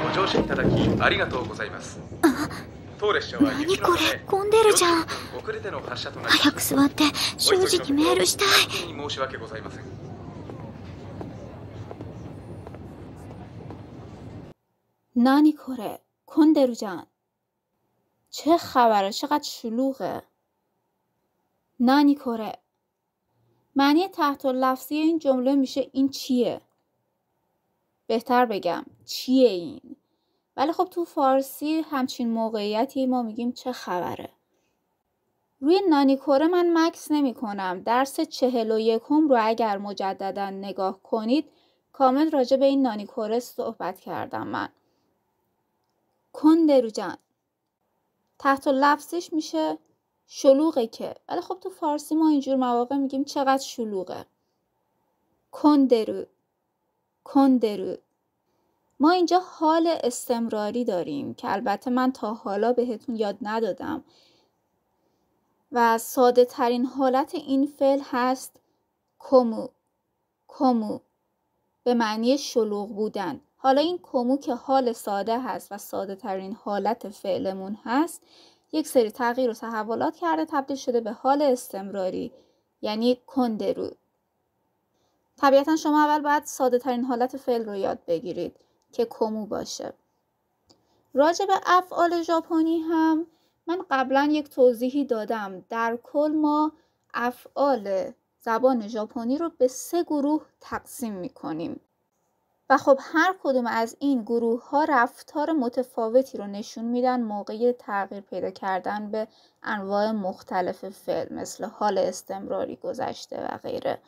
ご乗車いただきありがとうございます。当列車は雪のため混んでるじゃん。40分遅れての発車となります。早く座って正直メールしたい。申し訳ございません。نانیکوره کندرو جان چه خبره چقدر شلوغه. نانیکوره معنی تحت لفظی این جمله میشه این چیه؟ بهتر بگم چیه این؟ ولی خب تو فارسی همچین موقعیتی ما میگیم چه خبره. روی نانیکوره من مکس نمی کنم. درس 41 رو اگر مجددا نگاه کنید کامل راجع به این نانیکوره صحبت کردم من. کندرو جان تحت لفظش میشه شلوغه که، ولی خب تو فارسی ما اینجور مواقع میگیم چقدر شلوغه. کندرو کندرو. ما اینجا حال استمراری داریم که البته من تا حالا بهتون یاد ندادم و ساده ترین حالت این فعل هست کومو. کومو به معنی شلوغ بودن. حالا این کومو که حال ساده هست و ساده ترین حالت فعلمون هست یک سری تغییر و تحولات کرده تبدیل شده به حال استمراری، یعنی کندرو. طبیعتا شما اول باید ساده ترین حالت فعل رو یاد بگیرید که کومو باشه. راجع به افعال ژاپنی هم من قبلا یک توضیحی دادم. در کل ما افعال زبان ژاپنی رو به 3 گروه تقسیم می‌کنیم و خب هر کدوم از این گروه ها رفتار متفاوتی رو نشون میدن موقع تغییر پیدا کردن به انواع مختلف فعل مثل حال استمراری، گذشته و غیره.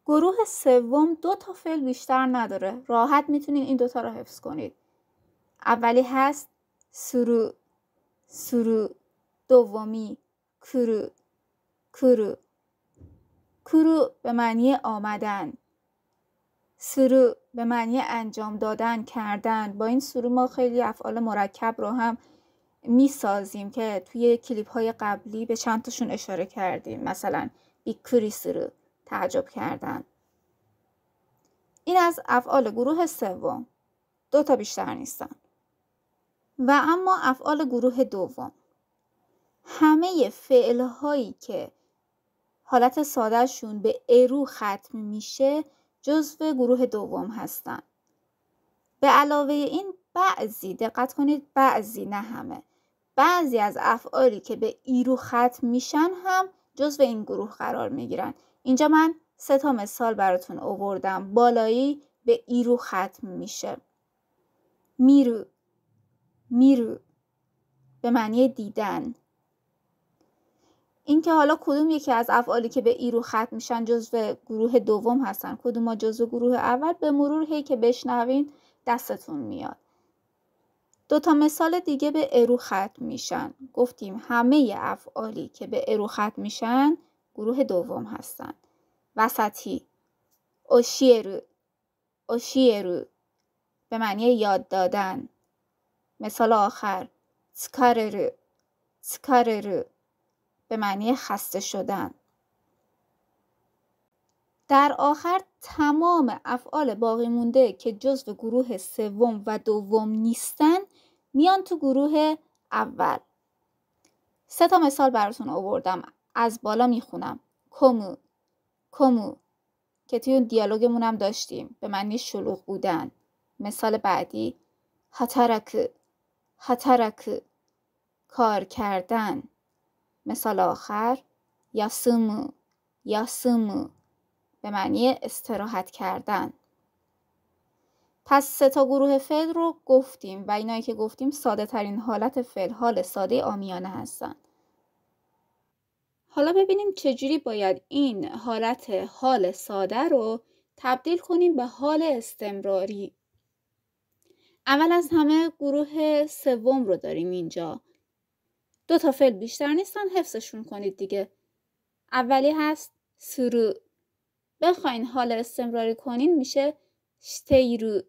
گروه سوم 2 تا فعل بیشتر نداره. راحت میتونین این 2 تا رو حفظ کنید. اولی هست سورو سورو، دومی کورو کورو. کورو به معنی آمدن، سورو به معنی انجام دادن، کردن. با این سورو ما خیلی افعال مرکب رو هم میسازیم که توی کلیپ های قبلی به چند تاشون اشاره کردیم. مثلا بیکوری سورو، تعجب کردن. این از افعال گروه سوم، 2 تا بیشتر نیستن. و اما افعال گروه دوم، همه فعل هایی که حالت ساده شون به ارو ختم میشه جزو گروه دوم هستن. به علاوه این بعضی، دقت کنید بعضی نه همه، بعضی از افعالی که به ایرو ختم میشن هم جزو این گروه قرار میگیرن. اینجا من 3 تا مثال براتون آوردم. بالایی به ایرو ختم میشه. میرو میرو به معنی دیدن. این که حالا کدوم یکی از افعالی که به ایرو ختم میشن جزو گروه دوم هستن، کدوم ما جزو گروه اول، به مرور هی که بشنوین دستتون میاد. 2 تا مثال دیگه به ارو ختم میشن. گفتیم همه افعالی که به ارو ختم میشن گروه دوم هستن. وسطی اوشیرو اوشیرو به معنی یاد دادن. مثال آخر تسکاررو تسکاررو به معنی خسته شدن. در آخر تمام افعال باقی مونده که جزو گروه سوم و دوم نیستن میان تو گروه اول. 3 تا مثال براتون آوردم. از بالا میخونم. کومو کومو که توی دیالوگمون هم داشتیم به معنی شلوغ بودن. مثال بعدی هاتاراکو هاتاراکو کار کردن. مثال آخر یاسومو یاسومو به معنی استراحت کردن. پس 3 تا گروه فعل رو گفتیم و اینایی که گفتیم ساده ترین حالت فعل، حال ساده عامیانه هستن. حالا ببینیم چجوری باید این حالت حال ساده رو تبدیل کنیم به حال استمراری. اول از همه گروه سوم رو داریم اینجا. 2 تا فعل بیشتر نیستن، حفظشون کنید دیگه. اولی هست سورو. بخواین حال استمراری کنین میشه شتیرو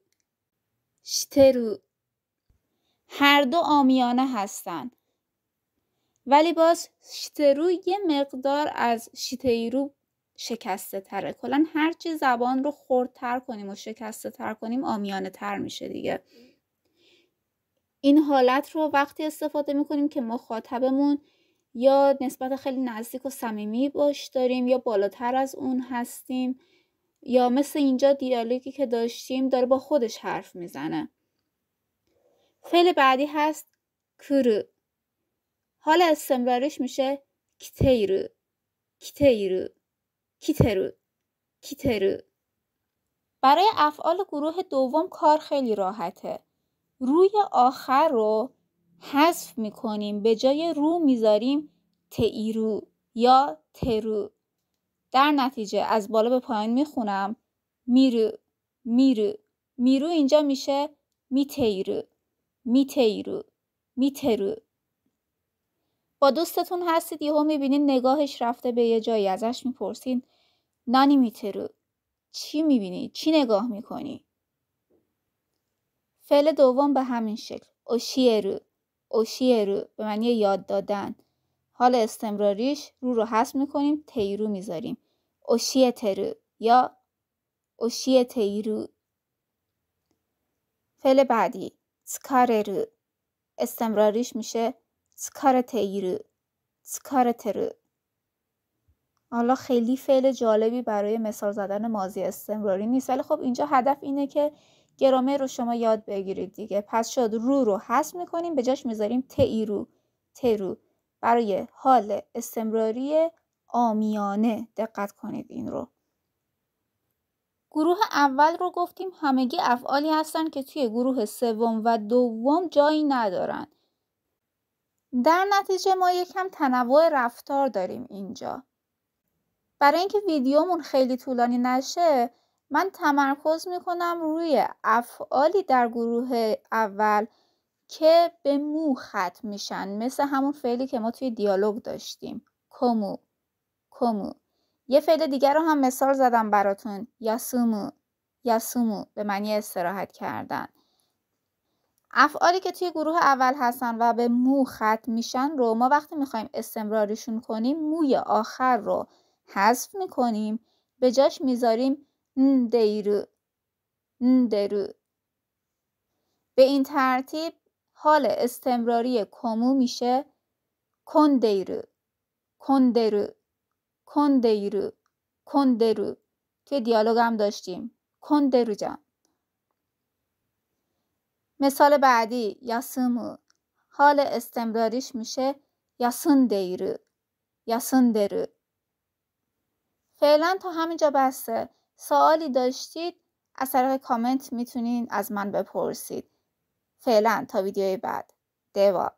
شترو. هر دو عامیانه هستن ولی باز شترو یه مقدار از شتیرو شکسته تره. کلن هرچی زبان رو خردتر کنیم و شکسته تر کنیم عامیانه تر میشه دیگه. این حالت رو وقتی استفاده میکنیم که مخاطبمون یا نسبت خیلی نزدیک و صمیمی باش داریم یا بالاتر از اون هستیم، یا مثل اینجا دیالوگی که داشتیم داره با خودش حرف میزنه. فعل بعدی هست کرو. حال استمرارش میشه کیتیرو، کیتیرو، کیترو، کیترو. برای افعال گروه دوم کار خیلی راحته. روی آخر رو حذف میکنیم، به جای رو میذاریم تیرو یا ترو. در نتیجه از بالا به پایین میخونم میرو، میرو، میرو اینجا میشه میتیرو، میتیرو، میترو. با دوستتون هستید یهو میبینین نگاهش رفته به یه جایی، ازش میپرسین نانی میترو، چی میبینی؟ چی نگاه میکنی؟ فعل دوم به همین شکل اوشیرو، اوشیرو به معنی یاد دادن. حال استمراریش رو حذف میکنیم، تیرو میذاریم اوشیترو یا اوشیتیرو. فعل بعدی تسکاررو، استمراریش میشه تسکارتیرو، تسکارترو. حالا خیلی فعل جالبی برای مثال زدن ماضی استمراری نیست، ولی خب اینجا هدف اینه که گرامر رو شما یاد بگیرید دیگه. پس شد رو حذف میکنیم، به جاش میذاریم تیرو، ترو برای حال استمراری عامیانه. دقت کنید این رو. گروه اول رو گفتیم همگی افعالی هستن که توی گروه سوم و دوم جایی ندارن. در نتیجه ما یکم تنوع رفتار داریم اینجا. برای اینکه ویدیومون خیلی طولانی نشه من تمرکز میکنم روی افعالی در گروه اول که به مو ختم میشن، مثل همون فعلی که ما توی دیالوگ داشتیم کومو، کومو. یه فعل دیگر رو هم مثال زدم براتون، یاسومو، یاسومو به معنی استراحت کردن. افعالی که توی گروه اول هستن و به مو ختم میشن رو ما وقتی میخوایم استمراریشون کنیم موی آخر رو حذف میکنیم، به جاش میذاریم ندیرو، ندرو. به این ترتیب حال استمراری کومو میشه کندیرو، کندرو، کندیرو، کندرو. توی دیالوگ هم داشتیم کندرو جان. مثال بعدی یاسومو، حال استمراریش میشه یاسوندیرو، یاسوندرو. فعلا تا همینجا بسه. سوالی داشتید از طریق کامنت میتونین از من بپرسید. فعلا تا ویدیوی بعد. دوا.